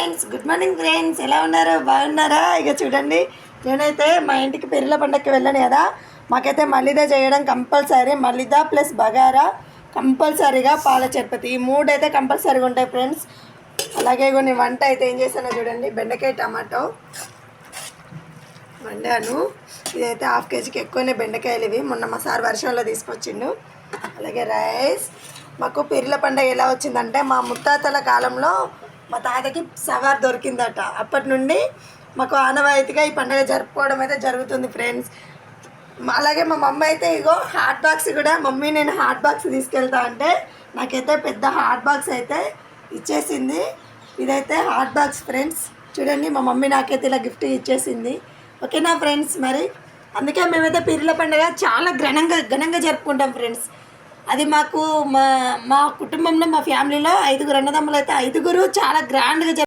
Friends, good morning friends. ఎలా ఉన్నారు? బాగున్నారా? ఇక చూడండి, నేనైతే మా ఇంటికి పెళ్ళిళ్ళ పండగకి వెళ్ళాను కదా. మాకైతే మల్లిదా చేయడం కంపల్సరీ. మల్లిదా ప్లస్ బగారా కంపల్సరీగా, పాల చపాతి, ఈ మూడు అయితే కంపల్సరీగా ఉంటాయి ఫ్రెండ్స్. అలాగే కొన్ని వంట అయితే ఏం చేశానో చూడండి. బెండకాయ టమాటో వండాను. ఇదైతే హాఫ్ కేజీకి ఎక్కువనే బెండకాయలు ఇవి. మొన్న మా సార్ వర్షంలో తీసుకొచ్చిండు. అలాగే రైస్. మాకు పెళ్ళిళ్ళ పండుగ ఎలా వచ్చిందంటే, మా ముత్తాతల కాలంలో మా తాతకి సవార్ దొరికిందట. అప్పటి నుండి మాకు ఆనవాయితీగా ఈ పండుగ జరుపుకోవడం అయితే జరుగుతుంది ఫ్రెండ్స్. అలాగే మా మమ్మీ అయితే ఇగో హాట్ బాక్స్ కూడా, మమ్మీ నేను హాట్ బాక్స్ తీసుకెళ్తా అంటే నాకైతే పెద్ద హాట్ బాక్స్ అయితే ఇచ్చేసింది. ఇదైతే హాట్ బాక్స్ ఫ్రెండ్స్. చూడండి, మా మమ్మీ నాకైతే ఇలా గిఫ్ట్ ఇచ్చేసింది. ఓకేనా ఫ్రెండ్స్? మరి అందుకే మేమైతే పీర్ల పండుగ చాలా ఘనంగా జరుపుకుంటాం ఫ్రెండ్స్. అది మాకు మా కుటుంబంలో, మా ఫ్యామిలీలో 5 అన్నదమ్ములు అయితే 5 చాలా గ్రాండ్గా